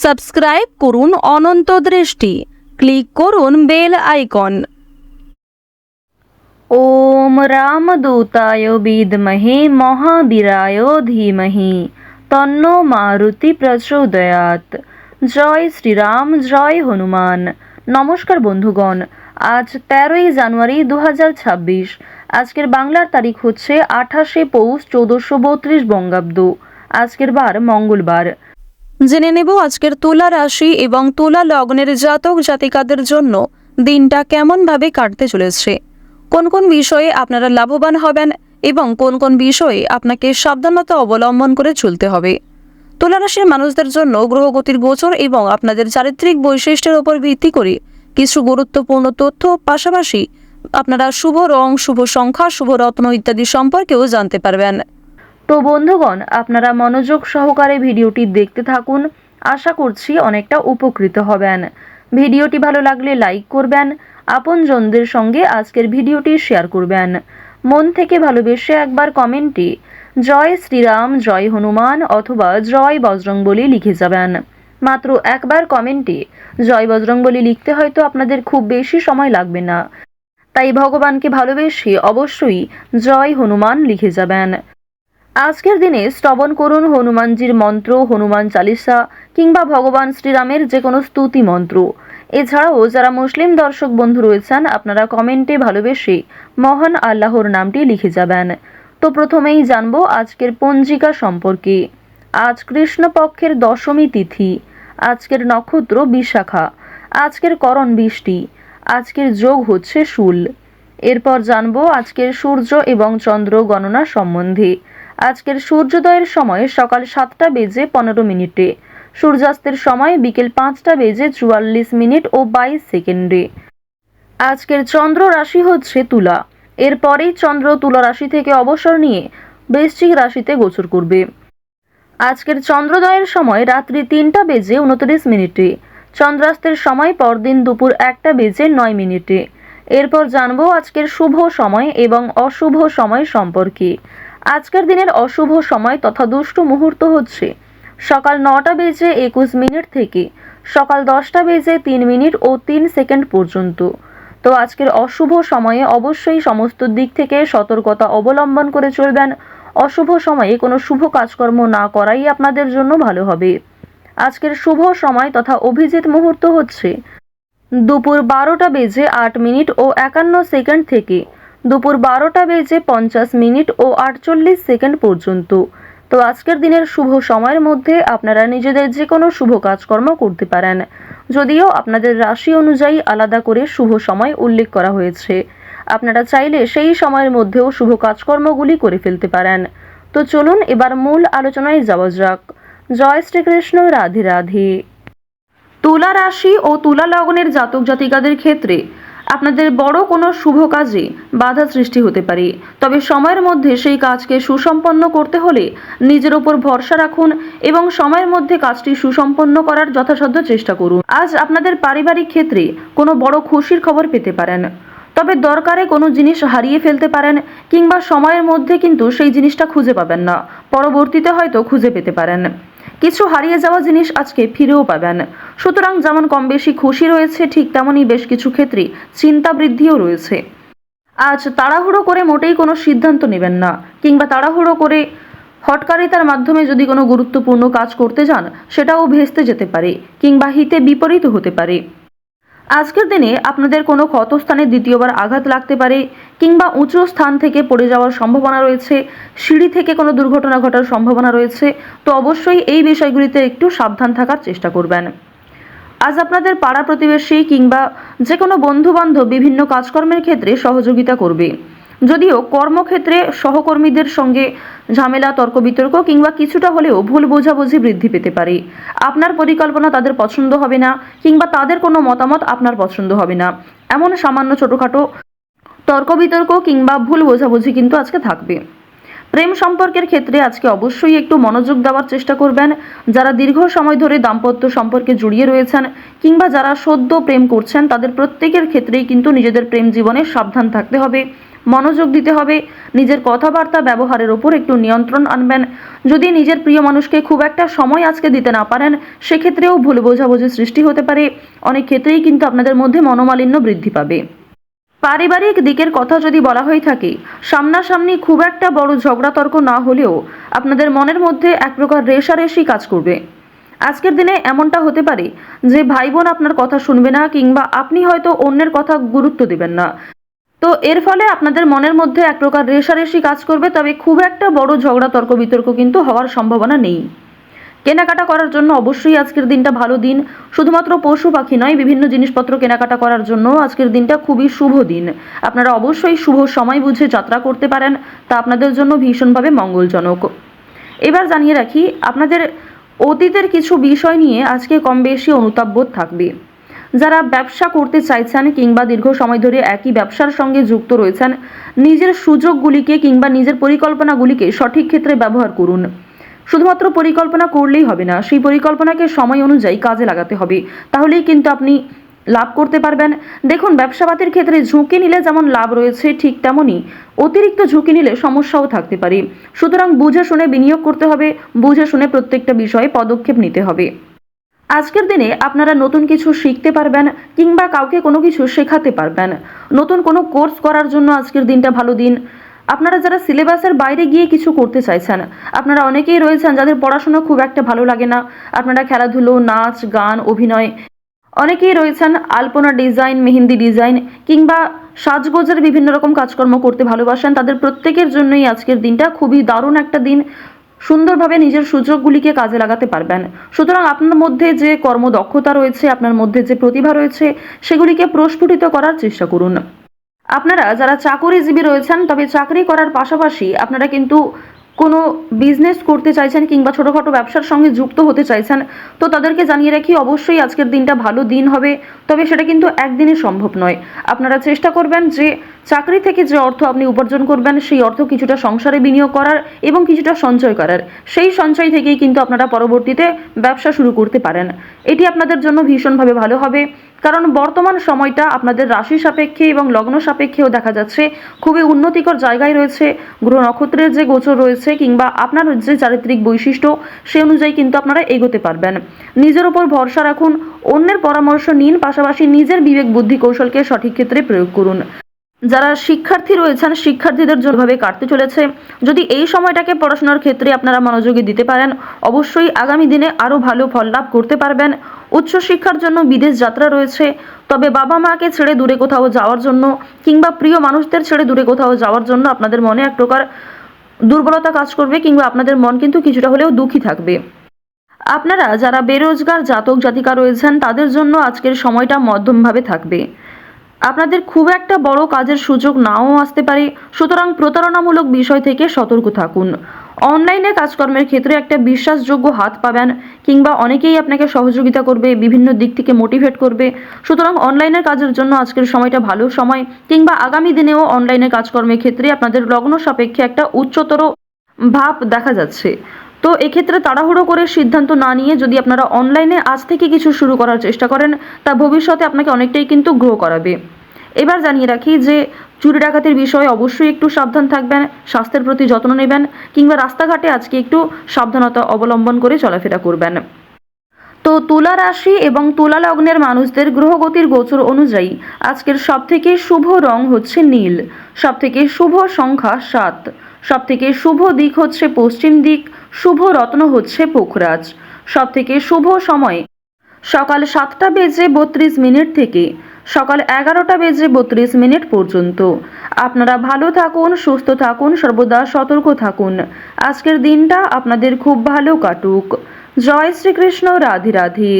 Subscribe করুন অনন্ত দৃষ্টি, click করুন বেল আইকন। ওম রামদূতায় বিদ্মহে মহাবীরায় ধীমহি তন্নো মারুতি প্রচোদয়াৎ। জয় শ্রীরাম, জয় হনুমান। নমস্কার বন্ধুগণ, আজ 13ই জানুয়ারি 2026। আজকের বাংলার তারিখ হচ্ছে 28শে পৌষ 1432 বঙ্গাব্দ। আজকের বার মঙ্গলবার। জেনে নেব আজকের তুলা রাশি এবং তুলা লগ্নের জাতক জাতিকাদের জন্য দিনটা কেমনভাবে কাটতে চলেছে, কোন কোন বিষয়ে আপনারা লাভবান হবেন এবং কোন কোন বিষয়ে আপনাকে সাবধানতা অবলম্বন করে চলতে হবে। তুলা রাশির মানুষদের জন্য গ্রহগতির গোচর এবং আপনাদের চারিত্রিক বৈশিষ্ট্যের উপর ভিত্তি করে কিছু গুরুত্বপূর্ণ তথ্য, পাশাপাশি আপনারা শুভ রং, শুভ সংখ্যা, শুভ রত্ন ইত্যাদি সম্পর্কেও জানতে পারবেন। তো বন্ধুগণ, আপনারা মনোযোগ সহকারে ভিডিওটি দেখতে থাকুন। আশা করছি অনেকটা উপকৃত হবেন। ভিডিওটি ভালো লাগলে লাইক করবেন, আপনজনদের সঙ্গে আজকের ভিডিওটি শেয়ার করবেন। মন থেকে ভালোবেসে একবার কমেন্টে জয় শ্রীরাম, জয় হনুমান অথবা জয় বজরংবলী লিখে যাবেন। মাত্র একবার কমেন্টে জয় বজরংবলী লিখতে হয়তো আপনাদের খুব বেশি সময় লাগবে না, তাই ভগবানকে ভালোবেসে অবশ্যই জয় হনুমান লিখে যাবেন। আজকের দিনে শ্রবণ করুন হনুমানজির মন্ত্র, হনুমান চালিসা কিংবা ভগবান শ্রীরামের যে কোনো স্তুতি মন্ত্র। এছাড়াও যারা মুসলিম দর্শক বন্ধু রয়েছেন, আপনারা কমেন্টে ভালোবেসে মহান আল্লাহর নামটি লিখে যাবেন। তো প্রথমেই জানবো আজকের পঞ্জিকা সম্পর্কে। আজ কৃষ্ণপক্ষের দশমী তিথি, আজকের নক্ষত্র বিশাখা, আজকের করণ বৃষ্টি, আজকের যোগ হচ্ছে শূল। এরপর জানবো আজকের সূর্য এবং চন্দ্র গণনা সম্বন্ধে। আজকের সূর্যোদয়ের সময় সকাল 7টা বেজে 15 মিনিটে, সূর্যাস্তের সময় বিকেল 5টা বেজে 44 মিনিট ও 22 সেকেন্ডে। আজকের চন্দ্র রাশি হচ্ছে তুলা। এরপরেই চন্দ্র তুলা রাশি থেকে অবসর নিয়ে বৃশ্চিক রাশিতে গোচর করবে। আজকের চন্দ্রোদয়ের সময় রাত্রি 3টা বেজে 29 মিনিটে, চন্দ্রাস্তের সময় পরদিন দুপুর 1টা বেজে 9 মিনিটে। এরপর জানবো আজকের শুভ সময় এবং অশুভ সময় সম্পর্কে। আজকের দিনের অশুভ সময় তথা দুষ্ট মুহূর্ত হচ্ছে সকাল 9টা বেজে 21 মিনিট থেকে সকাল 10টা বেজে 3 মিনিট ও 3 সেকেন্ড পর্যন্ত। তো আজকের অশুভ সময়ে অবশ্যই সমস্ত দিক থেকে সতর্কতা অবলম্বন করে চলবেন। অশুভ সময়ে কোনো শুভ কাজকর্ম না করাই আপনাদের জন্য ভালো হবে। আজকের শুভ সময় তথা অভিজিৎ মুহূর্ত হচ্ছে দুপুর 12টা বেজে 8 মিনিট ও 51 সেকেন্ড থেকে দুপুর 12টা বেজে 50 মিনিট ও 48 সেকেন্ড পর্যন্ত। তো আজকের দিনের শুভ সময়ের মধ্যে আপনারা নিজেদের যে কোনো শুভ কাজকর্ম করতে পারেন, যদিও আপনাদের রাশি অনুযায়ী আলাদা করে শুভ সময় উল্লেখ করা হয়েছে। আপনারা চাইলে সেই সময়ের মধ্যেও শুভ কাজকর্মগুলি করে ফেলতে পারেন। তো চলুন এবার মূল আলোচনায় যাওয়া যাক। জয় শ্রীকৃষ্ণ, রাধে রাধে। তুলা রাশি ও তুলা লগ্নের জাতক জাতিকাদের ক্ষেত্রে আপনাদের বড় কোনো শুভ কাজে বাধা সৃষ্টি হতে পারে, তবে সময়ের মধ্যে সেই কাজকে সুসম্পন্ন করতে হলে নিজের ওপর ভরসা রাখুন এবং সময়ের মধ্যে কাজটি সুসম্পন্ন করার যথাসাধ্য চেষ্টা করুন। আজ আপনাদের পারিবারিক ক্ষেত্রে কোনো বড় খুশির খবর পেতে পারেন, তবে দরকারে কোনো জিনিস হারিয়ে ফেলতে পারেন কিংবা সময়ের মধ্যে কিন্তু সেই জিনিসটা খুঁজে পাবেন না, পরবর্তীতে হয়তো খুঁজে পেতে পারেন। কিছু হারিয়ে যাওয়া জিনিস আজকে ফিরেও পাবেন। সুতরাং যেমন কম বেশি খুশি রয়েছে, ঠিক তেমনই বেশ কিছু ক্ষেত্রে চিন্তা বৃদ্ধিও রয়েছে। আজ তাড়াহুড়ো করে মোটেই কোনো সিদ্ধান্ত নেবেন না, কিংবা তাড়াহুড়ো করে হঠকারিতার মাধ্যমে যদি কোনো গুরুত্বপূর্ণ কাজ করতে যান সেটাও ভেস্তে যেতে পারে কিংবা হিতে বিপরীত হতে পারে। আজকের দিনে আপনাদের কোনো ক্ষতস্থানে দ্বিতীয়বার আঘাত লাগতে পারে কিংবা উঁচু স্থান থেকে পড়ে যাওয়ার সম্ভাবনা রয়েছে, সিঁড়ি থেকে কোনো দুর্ঘটনা ঘটার সম্ভাবনা রয়েছে। তো অবশ্যই এই বিষয়গুলিতে একটু সাবধান থাকার চেষ্টা করবেন। আজ আপনাদের পাড়া প্রতিবেশী কিংবা যে কোনো বন্ধুবান্ধব বিভিন্ন কাজকর্মের ক্ষেত্রে সহযোগিতা করবে, যদিও কর্মক্ষেত্রে সহকর্মীদের সঙ্গে ঝামেলা, তর্ক বিতর্ক কিংবা কিছুটা হলেও ভুল বোঝাবুঝি বৃদ্ধি পেতে পারে। আপনার পরিকল্পনা তাদের পছন্দ হবে না কিংবা তাদের কোনো মতামত আপনার পছন্দ হবে না, এমন সামান্য ছোটোখাটো তর্ক বিতর্ক কিংবা ভুল বোঝাবুঝি কিন্তু আজকে থাকবে। প্রেম সম্পর্কের ক্ষেত্রে আজকে অবশ্যই একটু মনোযোগ দেওয়ার চেষ্টা করবেন। যারা দীর্ঘ সময় ধরে দাম্পত্য সম্পর্কে জড়িয়ে রয়েছেন কিংবা যারা সদ্য প্রেম করছেন, তাদের প্রত্যেকের ক্ষেত্রেই কিন্তু নিজেদের প্রেম জীবনে সাবধান থাকতে হবে, মনোযোগ দিতে হবে, নিজের কথাবার্তা ব্যবহারের ওপর একটু নিয়ন্ত্রণ আনবেন। যদি নিজের প্রিয় মানুষকে খুব একটা সময় আজকে দিতে না পারেন, সেক্ষেত্রেও ভুল বোঝাবুঝি সৃষ্টি হতে পারে। অনেক ক্ষেত্রেই কিন্তু আপনাদের মধ্যে মনোমালিন্য বৃদ্ধি পাবে। পারিবারিক দিকের কথা যদি বলা হয়ে থাকে, সামনাসামনি খুব একটা বড় ঝগড়া তর্ক না হলেও আপনাদের মনের মধ্যে এক প্রকার রেষারেষি কাজ করবে। আজকের দিনে এমনটা হতে পারে যে ভাই বোন আপনার কথা শুনবে না কিংবা আপনি হয়তো অন্যের কথা গুরুত্ব দেবেন না। তো এর ফলে আপনাদের মনের মধ্যে এক প্রকার রেষারেষি কাজ করবে, তবে খুব একটা বড় ঝগড়া তর্ক বিতর্ক কিন্তু হওয়ার সম্ভাবনা নেই। কেনাকাটা করার জন্য অবশ্যই আজকের দিনটা ভালো দিন। শুধুমাত্র পশু পাখি নয়, বিভিন্ন জিনিসপত্র কেনাকাটা করার জন্য আজকের দিনটা খুবই শুভ দিন। আপনারা অবশ্যই শুভ সময় বুঝে যাত্রা করতে পারেন, তা আপনাদের জন্য ভীষণভাবে মঙ্গলজনক। এবার জানিয়ে রাখি, আপনাদের অতীতের কিছু বিষয় নিয়ে আজকে কম বেশি অনুতাপবোধ থাকবে। যারা ব্যবসা করতে চাইছেন কিংবা দীর্ঘ সময় ধরে একই ব্যবসার সঙ্গে যুক্ত রয়েছেন, নিজের সুযোগগুলিকে কিংবা নিজের পরিকল্পনাগুলিকে সঠিক ক্ষেত্রে ব্যবহার করুন। শুধুমাত্র পরিকল্পনা করলেই হবে না, সেই পরিকল্পনাকে সময় অনুযায়ী কাজে লাগাতে হবে, তাহলেই কিন্তু আপনি লাভ করতে পারবেন। দেখুন, ব্যবসাপাতির ক্ষেত্রে ঝুঁকি নিলে যেমন লাভ রয়েছে, ঠিক তেমনই অতিরিক্ত ঝুঁকি নিলে সমস্যাও থাকতে পারে। সুতরাং বুঝে শুনে বিনিয়োগ করতে হবে, বুঝে শুনে প্রত্যেকটা বিষয়ে পদক্ষেপ নিতে হবে। আজকের দিনে আপনারা নতুন কিছু শিখতে পারবেন কিংবা কাউকে কোনো কিছু শেখাতে পারবেন। নতুন কোনো কোর্স করার জন্য আজকের দিনটা ভালো দিন। আপনারা যারা সিলেবাসের বাইরে গিয়ে কিছু করতে চাইছেন, আপনারা অনেকেই রয়েছেন যাদের পড়াশোনা খুব একটা ভালো লাগে না, আপনারা খেলাধুলো, নাচ, গান, অভিনয়, অনেকেই রয়েছেন আলপনা ডিজাইন, মেহেন্দি ডিজাইন কিংবা সাজগোজের বিভিন্ন রকম কাজকর্ম করতে ভালোবাসেন, তাদের প্রত্যেকের জন্যই আজকের দিনটা খুবই দারুণ একটা দিন। সুন্দরভাবে নিজের সুযোগগুলিকে কাজে লাগাতে পারবেন। সুতরাং আপনার মধ্যে যে কর্মদক্ষতা রয়েছে, আপনার মধ্যে যে প্রতিভা রয়েছে, সেগুলিকে প্রস্ফুটিত করার চেষ্টা করুন। আপনারা যারা চাকরিজীবী রয়েছেন, তবে চাকরি করার পাশাপাশি আপনারা কিন্তু কোনো বিজনেস করতে চাইছেন কিংবা ছোটোখাটো ব্যবসার সঙ্গে যুক্ত হতে চাইছেন, তো তাদেরকে জানিয়ে রাখি অবশ্যই আজকের দিনটা ভালো দিন হবে, তবে সেটা কিন্তু একদিনে সম্ভব নয়। আপনারা চেষ্টা করবেন যে চাকরি থেকে যে অর্থ আপনি উপার্জন করবেন, সেই অর্থ কিছুটা সংসারে বিনিয়োগ করার এবং কিছুটা সঞ্চয় করার। সেই সঞ্চয় থেকেই কিন্তু আপনারা পরবর্তীতে ব্যবসা শুরু করতে পারেন। এটি আপনাদের জন্য ভীষণভাবে ভালো হবে, কারণ বর্তমান সময়টা আপনাদের রাশি সাপেক্ষে এবং লগ্ন সাপেক্ষেও দেখা যাচ্ছে খুবই উন্নতিকর জায়গায় রয়েছে। গ্রহ নক্ষত্রের যে গোচর রয়েছে কিংবা আপনার যে চারিত্রিক বৈশিষ্ট্য, সে অনুযায়ী কিন্তু আপনারা এগোতে পারবেন। নিজের উপর ভরসা রাখুন, অন্যের পরামর্শ নিন, পাশাপাশি নিজের বিবেক বুদ্ধি কৌশলকে সঠিক ক্ষেত্রে প্রয়োগ করুন। যারা শিক্ষার্থী রয়েছেন, শিক্ষার্থীদের যেভাবে কাটতে চলেছে, যদি এই সময়টাকে পড়াশোনার ক্ষেত্রে আপনারা মনোযোগী দিতে পারেন, অবশ্যই আগামী দিনে আরও ভালো ফল লাভ করতে পারবেন। উচ্চশিক্ষার জন্য বিদেশ যাত্রা রয়েছে, তবে বাবা মাকে ছেড়ে দূরে কোথাও যাওয়ার জন্য কিংবা প্রিয় মানুষদের ছেড়ে দূরে কোথাও যাওয়ার জন্য আপনাদের মনে এক প্রকার দুর্বলতা কাজ করবে কিংবা আপনাদের মন কিন্তু কিছুটা হলেও দুঃখী থাকবে। আপনারা যারা বেরোজগার জাতক জাতিকা রয়েছেন, তাদের জন্য আজকের সময়টা মধ্যমভাবে থাকবে। আপনাদের খুব একটা বড় কাজের সুযোগ নাও আসতে পারে, সুতরাং প্রতারণামূলক বিষয় থেকে সতর্ক থাকুন। অনলাইনে কাজকর্মের ক্ষেত্রে একটা বিশ্বাসযোগ্য হাত পাবেন কিংবা অনেকেই আপনাকে সহযোগিতা করবে, বিভিন্ন দিক থেকে মোটিভেট করবে। সুতরাং অনলাইনের কাজের জন্য আজকের সময়টা ভালো সময়, কিংবা আগামী দিনেও অনলাইনে কাজকর্মের ক্ষেত্রে আপনাদের লগ্ন সাপেক্ষে একটা উচ্চতর ভাব দেখা যাচ্ছে। তো এক্ষেত্রে তাড়াহুড়ো করে সিদ্ধান্ত না নিয়ে যদি আপনারা অনলাইনে আজ থেকে কিছু শুরু করার চেষ্টা করেন, তা ভবিষ্যতে আপনাকে অনেকটাই কিন্তু গ্রো করাবে। এবার জানিয়ে রাখি যে চুরি ডাকাতির বিষয়ে অবশ্যই একটু সাবধান থাকবেন, স্বাস্থ্যের প্রতি যত্ন নেবেন কিংবা রাস্তাঘাটে আজকে একটু সাবধানতা অবলম্বন করে চলাফেরা করবেন। তো তুলা রাশি এবং তুলা লগ্নের মানুষদের গ্রহগতির গোচর অনুযায়ী আজকের সবথেকে শুভ রং হচ্ছে নীল, সবথেকে শুভ সংখ্যা 7, সবথেকে শুভ দিক হচ্ছে পশ্চিম দিক, শুভ রত্ন হচ্ছে পোখরাজ, সবথেকে শুভ সময় সকাল 7টা বেজে 32 মিনিট থেকে সকাল 11টা বেজে 32 মিনিট পর্যন্ত। আপনারা ভালো থাকুন, সুস্থ থাকুন, সর্বদা সতর্ক থাকুন। আজকের দিনটা আপনাদের খুব ভালো কাটুক। জয় শ্রীকৃষ্ণ, রাধে রাধে।